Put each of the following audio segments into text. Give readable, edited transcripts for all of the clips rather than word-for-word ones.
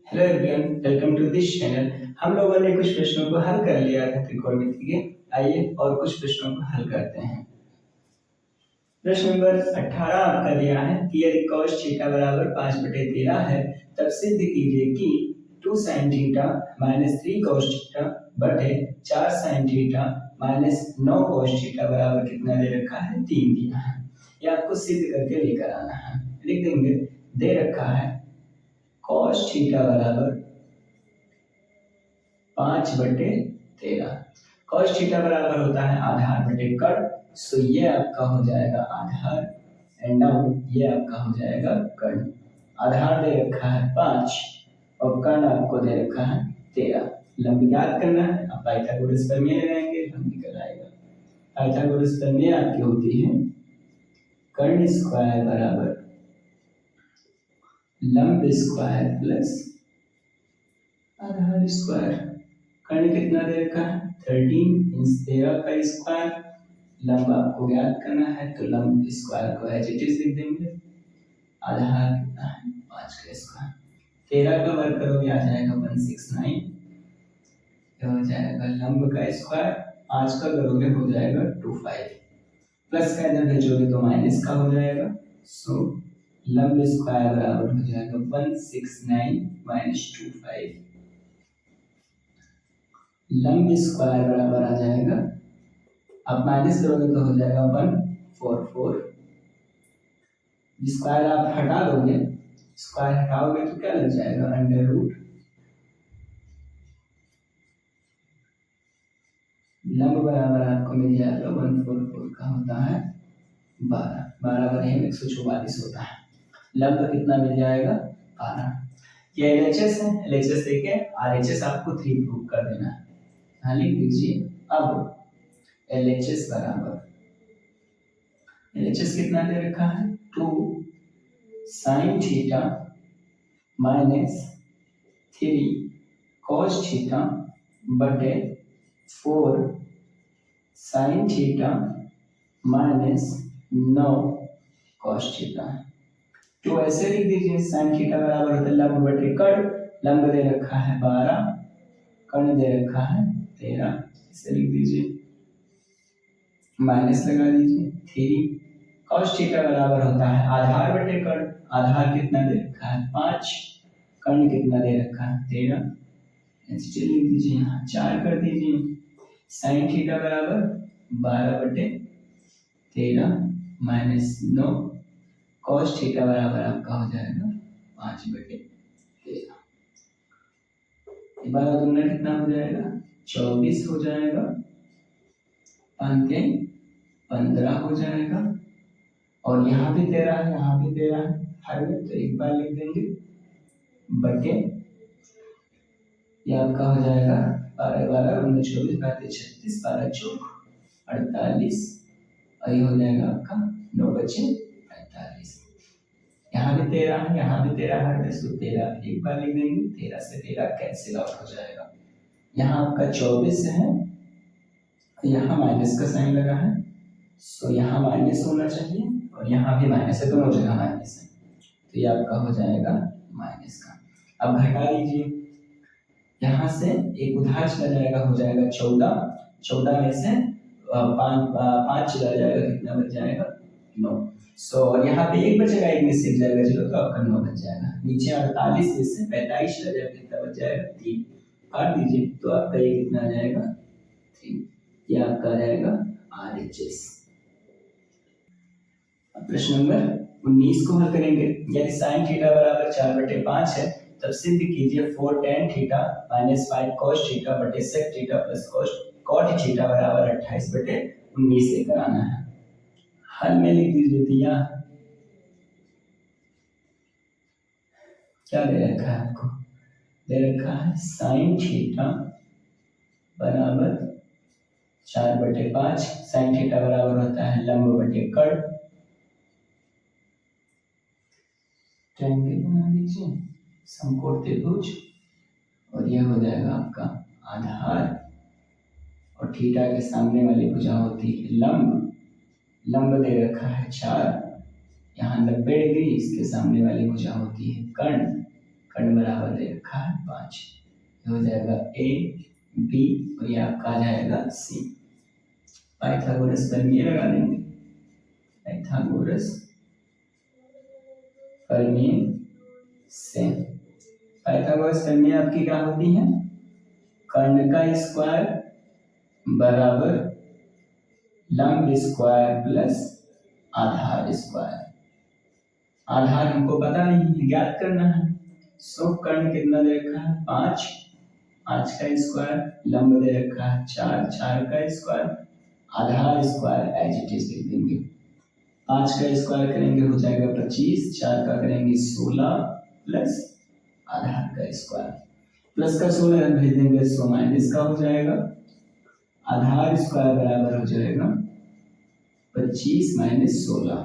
Hello everyone, welcome to this channel. हम लोगों ने कुछ प्रश्नों को हल कर लिया था त्रिकोणमिति के। आइए और कुछ प्रश्नों को हल करते हैं। प्रश्न नंबर 18 आपका दिया है कि यदि cos थीटा बराबर 5/13 है तब सिद्ध कीजिए कि 2 sin theta minus 3 cos theta बटे 4 sin theta minus 9 cos theta बराबर कितना दे रखा है, 3 दिया है। ये आपको सिद्ध करके लेकर आना है। लिख देंगे, दे रखा है cos थीटा बराबर 5/13। cos थीटा बराबर होता है आधार बटे कर्ण, सो ये आपका हो जाएगा आधार एंड डाउन ये आपका हो जाएगा कर्ण। आधार दे रखा है 5 और कर्ण आपको दे रखा है 13। लंब याद करना है, आप पाइथागोरस प्रमेय लगाएंगे, लंब निकल आएगा। पाइथागोरस प्रमेय आपकी होती है कर्ण स्क्वायर बराबर लंब स्क्वायर प्लस आधार स्क्वायर। कर्ण कितना दे रखा है, 13 इंच 13 का स्क्वायर। लंब आपको ज्ञात करना है तो लंब स्क्वायर को एज इट इज लिख देंगे। आधार कितना है, 5 का स्क्वायर। 13 का वर्ग करोगे आ जाएगा 169, ये हो जाएगा लंब का स्क्वायर। 5 का करोगे हो जाएगा 25, प्लस का इधर भेजोगे तो माइनस का हो जाएगा। सो लंब स्क्वायर बराबर हो जाएगा 169 माइनस 25। लंब स्क्वायर बराबर आ जाएगा, अब माइनस करोगे तो हो जाएगा 144। स्क्वायर आप हटा दोगे, स्क्वायर हटाओगे तो क्या लग जाएगा, अंडर रूट। लंब बराबर आपको मिल जाएगा 144 का होता है 12। 12 बटे 144 होता है। लंब कितना मिल जाएगा, 12। ये एलएचएस है, एलएचएस देके आरएचएस आपको 3 प्रूव कर देना है। हाँ लिख दीजिए। अब एलएचएस बराबर, एलएचएस कितना दे रखा है, 2 sin theta minus 3 cos theta बटे 4 sin theta minus 9 cos theta. तो ऐसे लिख दीजिए, sin थीटा बराबर होता है लंब बटे कर्ण। लंब दे रखा है 12, कर्ण दे रखा है 13। इसे लिख दीजिए, माइनस लगा दीजिए 3। cos थीटा बराबर होता है आधार बटे कर्ण। आधार कितना दे रखा है 5, कर्ण कितना दे रखा है 13। ऐसे लिख दीजिए, यहाँ 4 कर दीजिए। sin थीटा बराबर 12/13 माइनस 9 cos थीटा बराबर आपका हो जाएगा 5/13। 12 दूना कितना हो जाएगा, 24 हो जाएगा। 15 हो जाएगा। और यहाँ भी 13 है, यहाँ भी 13 है, हर में तो एक बार लिख देंगे बटे, ये आपका हो जाएगा 12 12 19 24 36 12 चौक 48 और ये हो जाएगा आपका 9 बचे 45। यहाँ भी 13 है, यहाँ भी 13 है, तो 13 एक बार लिख देंगे, 13 से 13 कैंसिल आउट हो जाएगा। यहाँ आपका 24 है, यहाँ माइनस का साइन लगा है, सो यहाँ माइनस होना चाहिए और यहाँ भी माइनस है, दोनों जगह माइनस है, तो ये आपका हो जाएगा माइनस का। अब घटा लीजिए, यहाँ से एक उधार चला जाएगा, हो जाएगा 14। 14 में से 5 चला जाएगा, कितना बच जाएगा 9। सो और यहाँ पे एक बचेगा, एक में से जाएगा 0 तो आपका 9 बच जाएगा। नीचे 48 में से 45 चला जाएगा, कितना बच जाएगा 3। काट दीजिए तो आपका ये कितना आ जाएगा 3। ये आपका आ जाएगा आरएचएस। प्रश्न नंबर 19 को हल करेंगे। यदि sin थीटा बराबर 4/5 है तब सिद्ध कीजिए 4 tan theta minus 5 cos theta बटे sec theta plus cot theta बराबर 28/19 लेकर आना है। हल में लिख दीजिए, दिया क्या दे रखा है आपको, दे रखा है sin थीटा बराबर 4/5। sin थीटा बराबर होता है लंब बटे कर्ण। ट्रायंगल बना दीजिए, समकोण त्रिभुज, और यह हो जाएगा आपका आधार और थीटा के सामने वाली भुजा होती है लंब। लंब दे रखा है 4, यहाँ 90 डिग्री, इसके सामने वाली भुजा होती है कर्ण। कर्ण बराबर दे रखा है 5, हो जाएगा ए बी और ये आपका आ जाएगा सी। पाइथागोरस प्रमेय लगा देंगे, पाइथागोरस प्रमेय से पाइथागोरस प्रमेय आपकी क्या होती है, कर्ण का स्क्वायर बराबर लंब स्क्वायर प्लस आधार स्क्वायर। आधार हमको पता नहीं है, ज्ञात करना है। सो कर्ण कितना दे रखा है 5, 5 का स्क्वायर, लंब दे रखा है 4, 4 का स्क्वायर, आधार स्क्वायर एज इट इज लिख देंगे। 5 का स्क्वायर करेंगे हो जाएगा 25, 4 का करेंगे 16 प्लस आधार का स्क्वायर, प्लस का 16 भेज देंगे, सो माइनस का हो जाएगा। आधार स्क्वायर बराबर हो जाएगा 25 माइनस 16,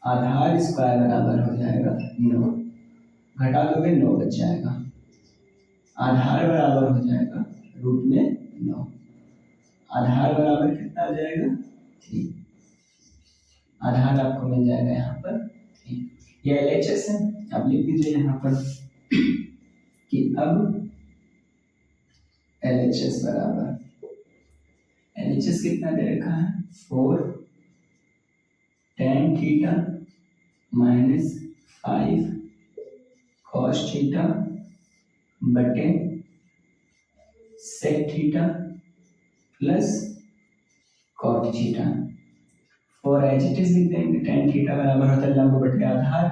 आधार स्क्वायर बराबर हो जाएगा 9, घटा दोगे 9 बच जाएगा। आधार बराबर हो जाएगा रूट में 9, आधार बराबर कितना आ जाएगा 3, आधार आपको मिल जाएगा यहाँ पर 3। ये LHS है, आप लिख दीजिए यहाँ पर कि अब LHS बराबर, LHS कितना दे रखा है 4 tan theta minus 5 cos theta बटे sec theta plus cot theta. 4 as it is लिख देंगे, tan थीटा बराबर होता है लंब बटे आधार,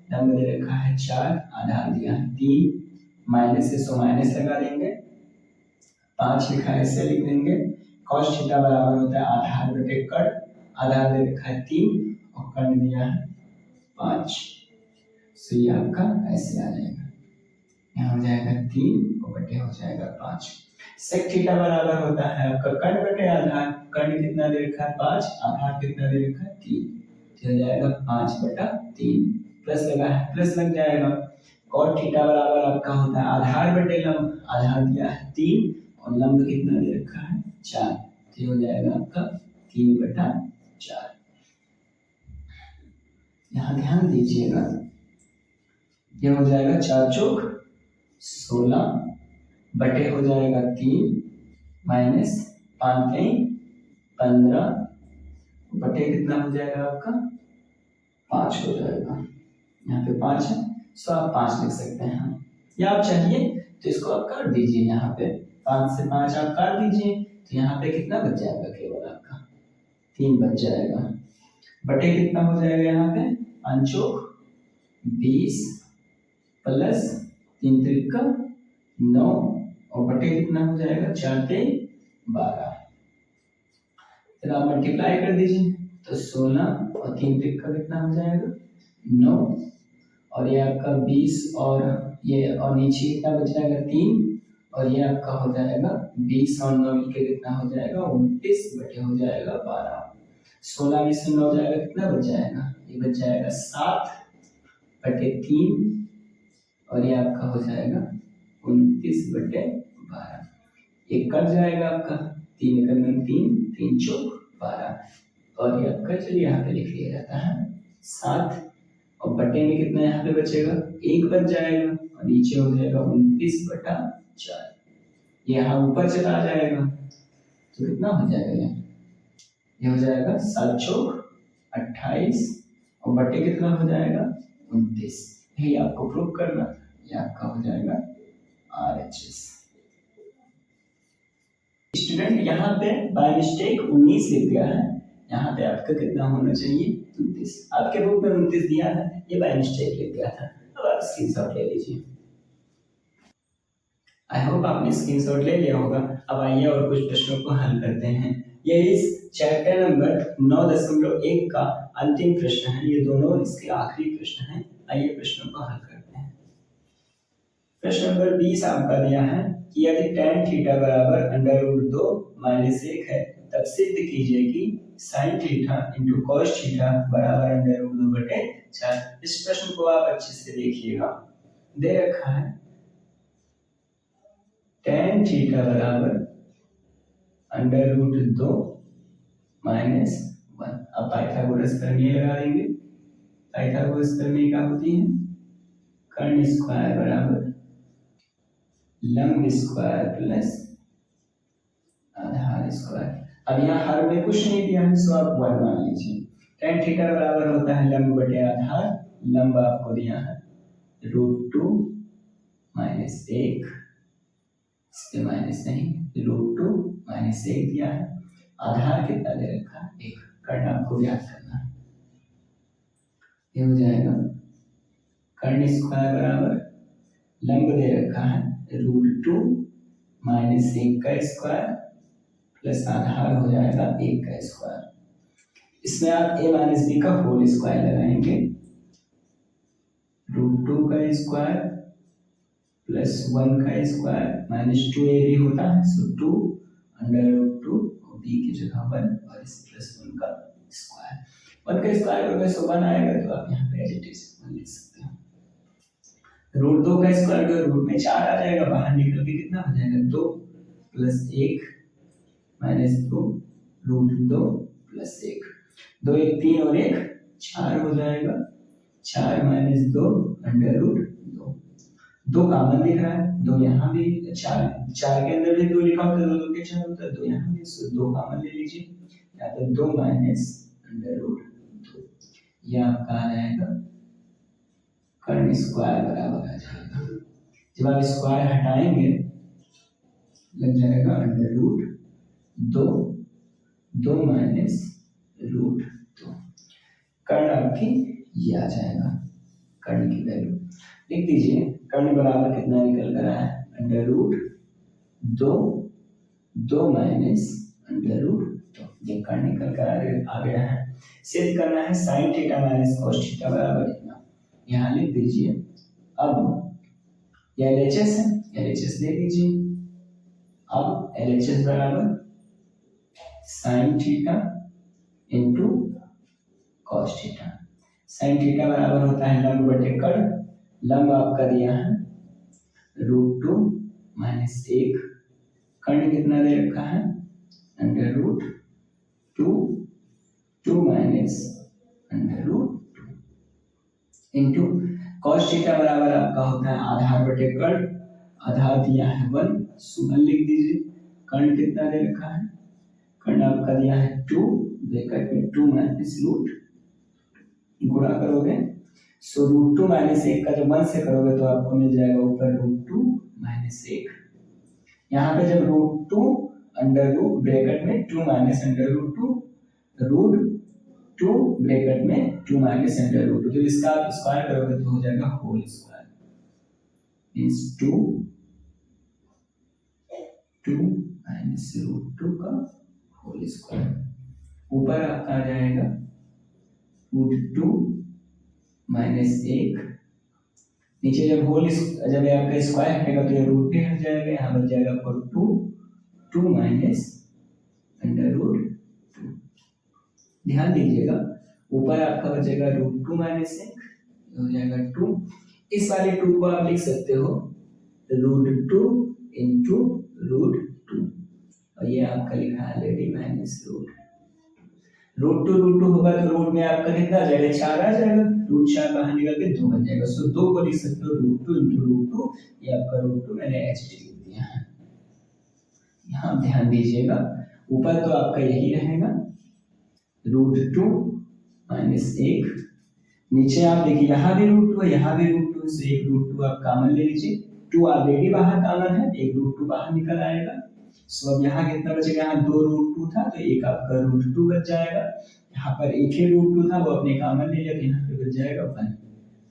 लंब दे रखा है 4, आधार दिया है 3, माइनस से सो माइनस लगा देंगे, 5 लिखा है इसे लिख देंगे। cos थीटा बराबर होता है आधार बटे कर्ण, आधार दे रखा है 3 और कर्ण दिया है 5, सो ये आपका ऐसे आ जाएगा, यहाँ हो जाएगा 3 और बटे हो जाएगा 5। sec थीटा बराबर होता है आपका कर्ण बटे आधार, कर्ण कितना दे रखा है 5, आधार कितना दे रखा है 3, तो हो जाएगा 5/3, प्लस लगा है प्लस लग जाएगा। cot थीटा बराबर आपका होता है आधार बटे लंब, आधार दिया है 3 और लंब कितना दे रखा है 4, तो हो जाएगा आपका 3/4। यहाँ ध्यान दीजिएगा, ये हो जाएगा 4 चौक 16 बटे हो जाएगा 3 माइनस 5 15 बटे कितना हो जाएगा आपका 5 हो जाएगा, यहाँ पे 5 है, सो आप 5 लिख सकते हैं, या आप चाहिए तो इसको आप काट दीजिए, यहाँ पे 5 से 5 आप काट दीजिए, तो यहाँ पे कितना बच जाएगा, केवल आपका 3 बच जाएगा, बटे कितना हो जाएगा यहाँ पे 5 चौक 20 प्लस 3 त्रिका 9 और बटे कितना हो जाएगा 4 3 12, फिर आप मल्टीप्लाई कर दीजिए तो 16 और 3 त्रिका कितना हो जाएगा 9 और ये आपका 20 और ये और नीचे कितना बच जाएगा 3 और ये आपका हो जाएगा 20 और 9 मिलकर कितना हो जाएगा 29 बटे हो जाएगा 12। 16 में से 9 जाएगा कितना बच जाएगा, ये बच जाएगा 7/3 और ये आपका हो जाएगा 29/12, ये कट जाएगा आपका 3 × 3 3 चौक 12 और ये आपका चलिए यहाँ पे लिख लिया जाता है 7 और बटे में कितना यहाँ पे बचेगा 1 बच जाएगा और नीचे हो जाएगा 29/4, ये यहाँ ऊपर चला जाएगा तो कितना हो जाएगा, ये हो जाएगा 7 चौक 28 और बटे कितना हो जाएगा 29, यही आपको प्रूव करना, ये आपका हो जाएगा RHS। स्टूडेंट यहाँ पे बाय मिस्टेक 19 लिख गया है, यहाँ पे आपका कितना होना चाहिए 29, आपके बुक में 29 दिया था, ये बाय मिस्टेक लिख गया था, अब आप स्क्रीनशॉट ले लीजिए। आई होप आपने स्क्रीनशॉट ले लिया होगा। अब आइए और कुछ प्रश्नों को हल करते हैं। ये इस चैप्टर नंबर 9.1 का अंतिम प्रश्न है, ये दोनों इसके आखिरी प्रश्न हैं। आइए प्रश्नों को हल करते हैं। प्रश्न नंबर 20 आपका दिया है कि यदि tan थीटा बराबर √2 - 1 है तब सिद्ध कीजिए कि sin थीटा × cos थीटा बराबर √2/4। इस प्रश्न को आप अच्छे से देखिएगा, दे रखा है tan थीटा बराबर √2 - 1। अब पाइथागोरस प्रमेय लगा देंगे। पाइथागोरस प्रमेय क्या होती है, कर्ण स्क्वायर बराबर लंब स्क्वायर प्लस आधार स्क्वायर। अब यहाँ हर में कुछ नहीं दिया है, सो आप 1 मान लीजिए। tan थीटा बराबर होता है लंब बटे आधार, लंब आपको दिया है √2 माइनस 1, इस पे माइनस नहीं, √2 माइनस 1 दिया है। आधार कितना दे रखा है 1, कर्ण आपको ज्ञात करना है। ये हो जाएगा कर्ण स्क्वायर बराबर लंब दे रखा है √2 माइनस 1 का स्क्वायर प्लस आधार हो जाएगा 1 का स्क्वायर। इसमें आप a माइनस बी का होल स्क्वायर लगाएंगे, √2 का स्क्वायर प्लस 1 का स्क्वायर माइनस 2a भी होता है, सो 2 √2 और b की जगह 1 और इस प्लस 1 का स्क्वायर। 1 का स्क्वायर करोगे सो 1 आएगा, तो आप यहाँ पे एज इट इज 1 लिख सकते हो। √2 का स्क्वायर जो रूट में 4 आ जाएगा, बाहर निकल के कितना हो जाएगा 2 प्लस 1 माइनस 2 √2 प्लस 1, 2 1 3 और 1 4 हो जाएगा, 4 माइनस 2 √2। 2 कॉमन दिख रहा है, 2 यहाँ भी, 4 के अंदर भी 2 लिखा होता है, 2 के 4 होता है, 2 यहाँ भी, सो 2 कॉमन ले लीजिए, या तो 2 माइनस √2, यह आपका आ जाएगा कर्ण स्क्वायर बराबर आ जाएगा। जब आप स्क्वायर हटाएंगे लग जाएगा √2, 2 माइनस √2, कर्ण आपकी ये आ जाएगा। कर्ण की वैल्यू लिख दीजिए, कर्ण बराबर कितना निकल कर आया है √2, 2 माइनस √2, ये कर्ण निकल कर आ गया है। सिद्ध करना है sine theta minus cos theta बराबर इतना, यहाँ लिख दीजिए। अब ये LHS है, LHS ले लीजिए। अब LHS बराबर sine theta into cos theta. Sine theta बराबर होता है लंब बटे कर्ण, लंब आपका दिया है √2 माइनस 1, कर्ण कितना दे रखा है √2, 2 माइनस √2 इंटू कॉस थीटा बराबर आपका होता है आधार बटे कर्ण, आधार दिया है 1, सुमन लिख दीजिए। कर्ण कितना दे रखा है, कर्ण आपका दिया है 2, ब्रैकेट में 2 माइनस रूट, गुणा करोगे सो √2 माइनस 1 का जब 1 से करोगे तो आपको मिल जाएगा ऊपर √2 माइनस 1। यहाँ पे जब √2 अंडर रूट ब्रैकेट में 2 माइनस √2, √2 ब्रैकेट में 2 माइनस √2, जब इसका आप स्क्वायर करोगे तो हो जाएगा होल स्क्वायर, मींस 2 माइनस √2 का होल स्क्वायर। ऊपर आपका आ जाएगा √2 माइनस 1, नीचे जब होल जब आपका स्क्वायर हटेगा तो ये रूट भी हट जाएगा, यहाँ बच जाएगा आपको 2 माइनस √2। ध्यान दीजिएगा, ऊपर आपका बचेगा √2 माइनस 1, हो जाएगा 2। इस वाले 2 को आप लिख सकते हो √2 इंटू √2, और ये आपका लिखा है ऑलरेडी माइनस √2 होगा तो रूट में आपका कितना आ जाएगा 4 आ जाएगा, √4 बाहर निकल के 2 बन जाएगा, सो 2 को लिख सकते हो √2 इंटू √2, ये आपका √2 मैंने एचटी लिख दिया है। यहाँ ध्यान दीजिएगा, ऊपर तो आपका यही रहेगा √2 माइनस 1, नीचे आप देखिए यहाँ भी √2 है, यहाँ भी √2, से एक √2 आप कॉमन ले लीजिए, 2 ऑलरेडी बाहर कॉमन है, एक √2 बाहर निकल आएगा, सो अब यहाँ कितना बचेगा, यहाँ 2 √2 था तो एक आपका √2 बच जाएगा, यहाँ पर एक ही √2 था वो अपने कॉमन ले लिया, यहाँ पे बच जाएगा 1,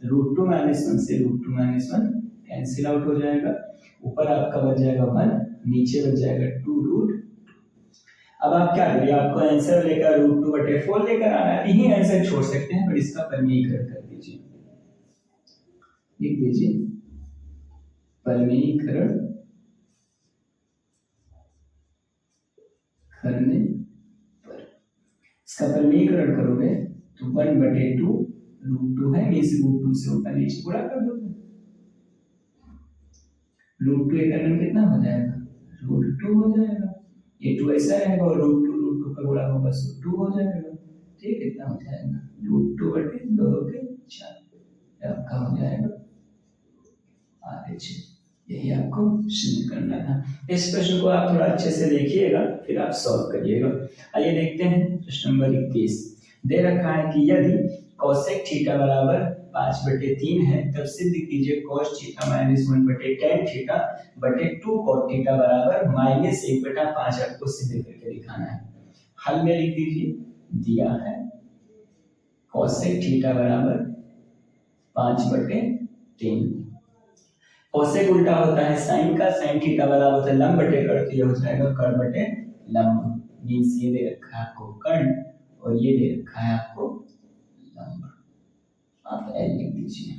√2 माइनस 1 से √2 माइनस 1 कैंसिल आउट हो जाएगा, ऊपर आपका बच जाएगा 1, नीचे बच जाएगा 2 √2। अब आप क्या करिए, आपको आंसर लेकर √2/4 लेकर आना है, यही आंसर छोड़ सकते हैं, पर इसका परमीकरण कर दीजिए, लिख दीजिए परमीकरण करने पर। इसका परमीकरण करोगे तो 1/2 √2 है, मींस √2 से ऊपर नीचे गुणा कर दोगे, √2 एक टर्म कितना हो जाएगा √2 हो जाएगा, ये 2 ऐसा रहेगा और √2 का गुणा होगा सो 2 हो जाएगा, ठीक, कितना हो जाएगा √2/2 के 4, आपका हो जाएगा RH। यही आपको सिद्ध करना था। इस प्रश्न को आप थोड़ा अच्छे से देखिएगा, फिर आप सॉल्व करिएगा। आइए देखते हैं प्रश्न नंबर 21। दे रखा है कि यदि कोसेक थीटा बराबर 5/3 है तब सिद्ध कीजिए cos theta minus 1/tan theta बटे 2 cot थीटा बराबर -1/5। आपको सिद्ध करके दिखाना है। हल में लिख दीजिए, दिया है कोसेक थीटा बराबर 5/3। कोसेक उल्टा होता है साइन का, साइन थीटा बराबर होता है लंब बटे कर्ण, तो ये हो जाएगा कर्ण बटे लंब। मीन्स ये दे रखा है आपको कर्ण और ये दे रखा है आपको लंब। आप एल लिख दीजिए।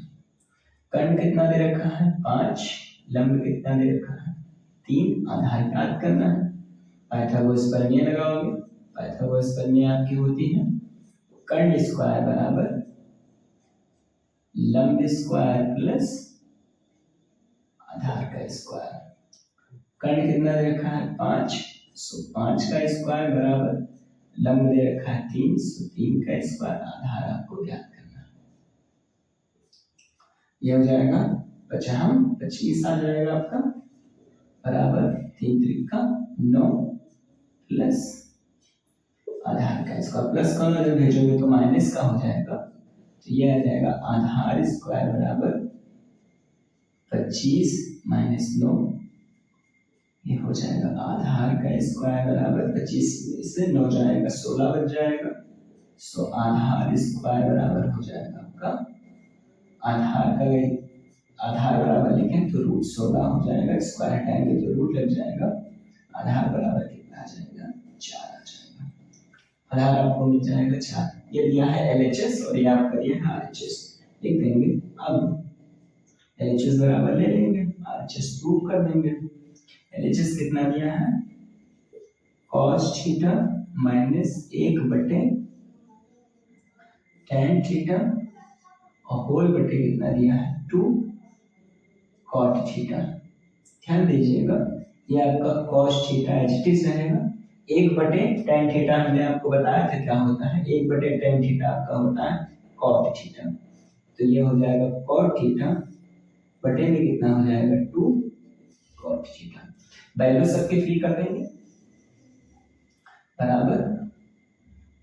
कर्ण कितना दे रखा है 5, लंब कितना दे रखा है 3। आधार याद करना है, पाइथागोरस प्रमेय लगाओगे। पाइथागोरस प्रमेय आपकी होती है कर्ण स्क्वायर बराबर लंब स्क्वायर प्लस आधार का स्क्वायर। कर्ण कितना दे रखा है 5, सो 5 का स्क्वायर बराबर लंब दे रखा है 3, सो 3 का स्क्वायर। आधार आपको ज्ञात करना है। यह हो जाएगा 25 आ जाएगा आपका बराबर 3 त्रिका 9 प्लस आधार का स्क्वायर। प्लस का जब भेजोगे तो माइनस का हो जाएगा, तो यह आ जाएगा आधार स्क्वायर बराबर 25 माइनस 9। ये हो जाएगा आधार का स्क्वायर बराबर 25 से 9 जाएगा 16 बच जाएगा। सो आधार स्क्वायर बराबर हो जाएगा आपका आधार बराबर लिखें तो रूट 16 हो जाएगा। स्क्वायर हटाएंगे तो रूट लग जाएगा। आधार बराबर कितना आ जाएगा 4 आ जाएगा। आधार आपको मिल जाएगा 4। ये दिया है LHS और ये आपका दिया है RHS। लिख देंगे। अब LHS बराबर ले लेंगे, RHS प्रूव कर देंगे। LHS कितना दिया है cos theta minus 1/tan theta और होल बटे कितना दिया है 2 cot थीटा। ध्यान दीजिएगा ये आपका cos थीटा एच रहेगा। 1/tan थीटा हमने आपको बताया था क्या होता है, 1/tan थीटा आपका होता है cot थीटा। तो ये हो जाएगा cot थीटा बटे में कितना हो जाएगा 2 cot थीटा। वैल्यू सबके फिल कर देंगे बराबर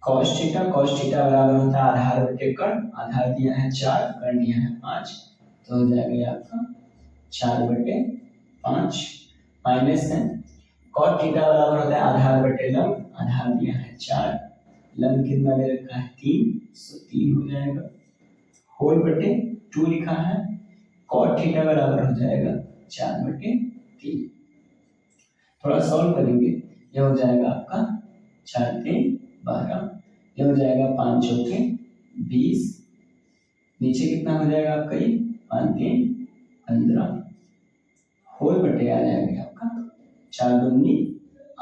cos थीटा बराबर होता है आधार बटे कर्ण। आधार दिया है 4, कर्ण दिया है 5, तो हो जाएगा ये आपका 4/5 माइनस है cot थीटा बराबर होता है आधार बटे लंब। आधार दिया है 4, लंब कितना दे रखा है 3, सो 3 हो जाएगा। होल बटे 2 लिखा है, cot थीटा बराबर हो जाएगा 4/3। थोड़ा सॉल्व करेंगे, यह हो जाएगा आपका 4 3 12, यह हो जाएगा 5 चौके 20, नीचे कितना हो जाएगा आपका ये 5 3 15। होल बटे आ जाएगा आपका 4 दूनी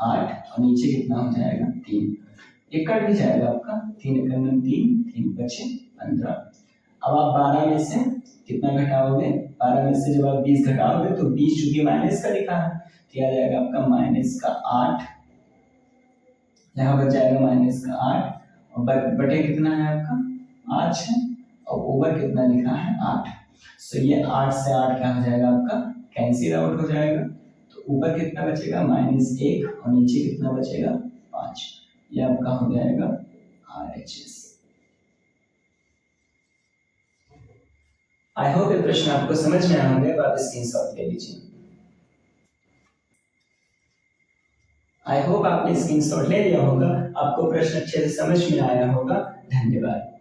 8 और नीचे कितना हो जाएगा 3। ये कट भी जाएगा आपका 3 × 9 3, 3 बचे 15। अब आप 12 में से कितना घटाओगे, 12 में से जब आप 20 घटाओगे तो 20 चूंकि माइनस का लिखा है तो आ जाएगा आपका -8। यहाँ बच जाएगा -8 और बटे कितना है आपका 8 है और ऊपर कितना लिखा है 8। सो ये 8 से 8 क्या हो जाएगा आपका कैंसिल आउट हो जाएगा। तो ऊपर कितना बचेगा -1 और नीचे कितना बचेगा 5। ये आपका हो जाएगा RHS। आई होप ये प्रश्न आपको समझ में आया होंगे, आप स्क्रीनशॉट ले लीजिए। आई होप आपने स्क्रीनशॉट ले लिया होगा, आपको प्रश्न अच्छे से समझ में आया होगा। धन्यवाद।